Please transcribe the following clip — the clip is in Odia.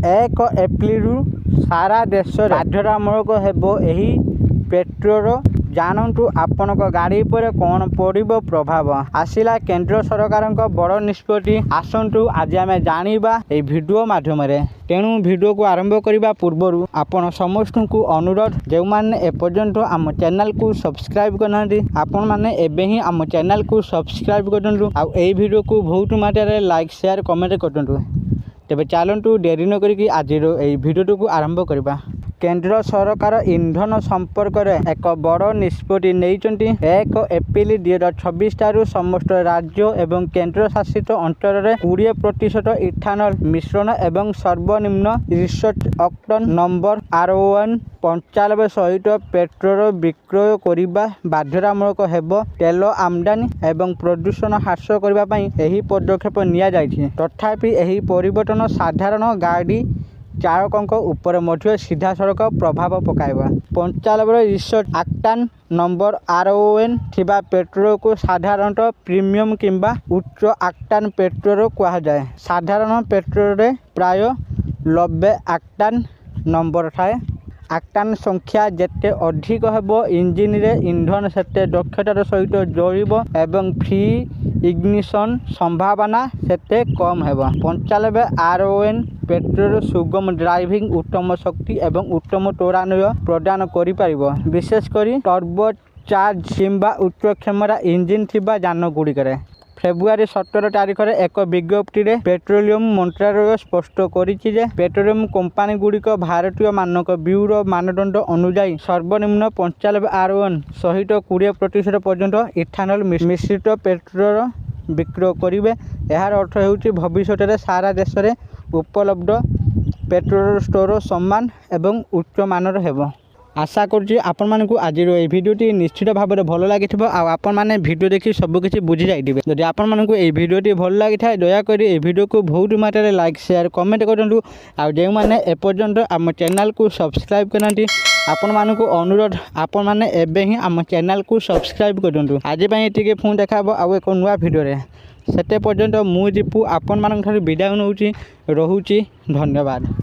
1 ଏପ୍ରିଲରୁ ସାରା ଦେଶରେ ବାଧ୍ୟତାମୂଳକ ହେବ ଏହି ପେଟ୍ରୋଲ। ଜାଣନ୍ତୁ ଆପଣଙ୍କ ଗାଡ଼ି ଉପରେ କ'ଣ ପଡ଼ିବ ପ୍ରଭାବ। ଆସିଲା କେନ୍ଦ୍ର ସରକାରଙ୍କ ବଡ଼ ନିଷ୍ପତ୍ତି। ଆସନ୍ତୁ ଆଜି ଆମେ ଜାଣିବା ଏହି ଭିଡ଼ିଓ ମାଧ୍ୟମରେ। ତେଣୁ ଭିଡ଼ିଓକୁ ଆରମ୍ଭ କରିବା ପୂର୍ବରୁ ଆପଣ ସମସ୍ତଙ୍କୁ ଅନୁରୋଧ, ଯେଉଁମାନେ ଏପର୍ଯ୍ୟନ୍ତ ଆମ ଚ୍ୟାନେଲକୁ ସବସ୍କ୍ରାଇବ୍ କରିନାହାନ୍ତି ଆପଣମାନେ ଏବେ ହିଁ ଆମ ଚ୍ୟାନେଲକୁ ସବସ୍କ୍ରାଇବ୍ କରନ୍ତୁ ଆଉ ଏହି ଭିଡ଼ିଓକୁ ବହୁତ ମାତ୍ରାରେ ଲାଇକ୍ ସେୟାର କମେଣ୍ଟ କରନ୍ତୁ। ତେବେ ଚାଲନ୍ତୁ ଡେରି ନ କରିକି ଆଜିର ଏହି ଭିଡ଼ିଓଟିକୁ ଆରମ୍ଭ କରିବା। କେନ୍ଦ୍ର ସରକାର ଇନ୍ଧନ ସମ୍ପର୍କରେ ଏକ ବଡ଼ ନିଷ୍ପତ୍ତି ନେଇଛନ୍ତି। 1 ଏପ୍ରିଲ 2026 ଠାରୁ ସମସ୍ତ ରାଜ୍ୟ ଏବଂ କେନ୍ଦ୍ରଶାସିତ ଅଞ୍ଚଳରେ 20% ଇଥାନଲ ମିଶ୍ରଣ ଏବଂ ସର୍ବନିମ୍ନ 30 ଅକ୍ଟେନ୍ ନମ୍ବର R1 95 ସହିତ ପେଟ୍ରୋଲ ବିକ୍ରୟ କରିବା ବାଧ୍ୟତାମୂଳକ ହେବ। ତେଲ ଆମଦାନୀ ଏବଂ ପ୍ରଦୂଷଣ ହ୍ରାସ କରିବା ପାଇଁ ଏହି ପଦକ୍ଷେପ ନିଆଯାଇଛି। ତଥାପି ଏହି ପରିବର୍ତ୍ତନ ସାଧାରଣ ଗାଡ଼ି ଚାଳକଙ୍କ ଉପରେ ମଧ୍ୟ ସିଧାସଳଖ ପ୍ରଭାବ ପକାଇବ। 95 ଅକ୍ଟାନ୍ ନମ୍ବର R1 ଥିବା ପେଟ୍ରୋଲକୁ ସାଧାରଣତଃ ପ୍ରିମିୟମ୍ କିମ୍ବା ଉଚ୍ଚ ଅକ୍ଟାନ୍ ପେଟ୍ରୋଲ କୁହାଯାଏ। ସାଧାରଣ ପେଟ୍ରୋଲରେ ପ୍ରାୟ 90 ଅକ୍ଟାନ୍ ନମ୍ବର ଥାଏ। ଅକ୍ଟାନ୍ ସଂଖ୍ୟା ଯେତେ ଅଧିକ ହେବ, ଇଞ୍ଜିନରେ ଇନ୍ଧନ ସେତେ ଦକ୍ଷତାର ସହିତ ଜଳିବ ଏବଂ ଫ୍ରି ଇଗ୍ନିସନ୍ ସମ୍ଭାବନା ସେତେ କମ୍ ହେବ। 95 R1 ପେଟ୍ରୋଲ ସୁଗମ ଡ୍ରାଇଭିଂ, ଉତ୍ତମ ଶକ୍ତି ଏବଂ ଉତ୍ତମ ତ୍ୱରାନ୍ୱୟ ପ୍ରଦାନ କରିପାରିବ, ବିଶେଷ କରି ଟର୍ବୋ ଚାର୍ଜ କିମ୍ବା ଉଚ୍ଚ କ୍ଷମତା ଇଞ୍ଜିନ୍ ଥିବା ଯାନଗୁଡ଼ିକରେ। ଫେବୃଆରୀ 17 ତାରିଖରେ ଏକ ବିଜ୍ଞପ୍ତିରେ ପେଟ୍ରୋଲିୟମ ମନ୍ତ୍ରାଳୟ ସ୍ପଷ୍ଟ କରିଛି ଯେ ପେଟ୍ରୋଲିୟମ କମ୍ପାନୀଗୁଡ଼ିକ ଭାରତୀୟ ମାନକ ବ୍ୟୁରୋ ମାନଦଣ୍ଡ ଅନୁଯାୟୀ ସର୍ବନିମ୍ନ 95 R1 ସହିତ 20% ପର୍ଯ୍ୟନ୍ତ ଇଥାନଲ ମିଶ୍ରିତ ପେଟ୍ରୋଲ ବିକ୍ରୟ କରିବେ। ଏହାର ଅର୍ଥ ହେଉଛି ଭବିଷ୍ୟତରେ ସାରା ଦେଶରେ ଉପଲବ୍ଧ ପେଟ୍ରୋଲ ଷ୍ଟୋର ସମାନ ଏବଂ ଉଚ୍ଚ ମାନର ହେବ। ଆଶା କରୁଛି ଆପଣମାନଙ୍କୁ ଆଜିର ଏହି ଭିଡ଼ିଓଟି ନିଶ୍ଚିତ ଭାବରେ ଭଲ ଲାଗିଥିବ ଆଉ ଆପଣମାନେ ଭିଡ଼ିଓ ଦେଖି ସବୁକିଛି ବୁଝିଯାଇଥିବେ। ଯଦି ଆପଣମାନଙ୍କୁ ଏହି ଭିଡ଼ିଓଟି ଭଲ ଲାଗିଥାଏ ଦୟାକରି ଏହି ଭିଡ଼ିଓକୁ ବହୁତ ମାତ୍ରାରେ ଲାଇକ୍ ସେୟାର କମେଣ୍ଟ କରନ୍ତୁ ଆଉ ଯେଉଁମାନେ ଏପର୍ଯ୍ୟନ୍ତ ଆମ ଚ୍ୟାନେଲକୁ ସବସ୍କ୍ରାଇବ୍ କରିନାହାନ୍ତି ଆପଣମାନଙ୍କୁ ଅନୁରୋଧ, ଆପଣମାନେ ଏବେ ହିଁ ଆମ ଚ୍ୟାନେଲକୁ ସବସ୍କ୍ରାଇବ୍ କରନ୍ତୁ। ଆଜି ପାଇଁ ଏତିକି, ପୁଣି ଦେଖା ହେବ ଆଉ ଏକ ନୂଆ ଭିଡ଼ିଓରେ। ସେତେ ପର୍ଯ୍ୟନ୍ତ ମୁଁ ଦୀପୁ ଆପଣମାନଙ୍କ ଠାରୁ ବିଦାୟ ନେଉଛି। ରହୁଛି, ଧନ୍ୟବାଦ।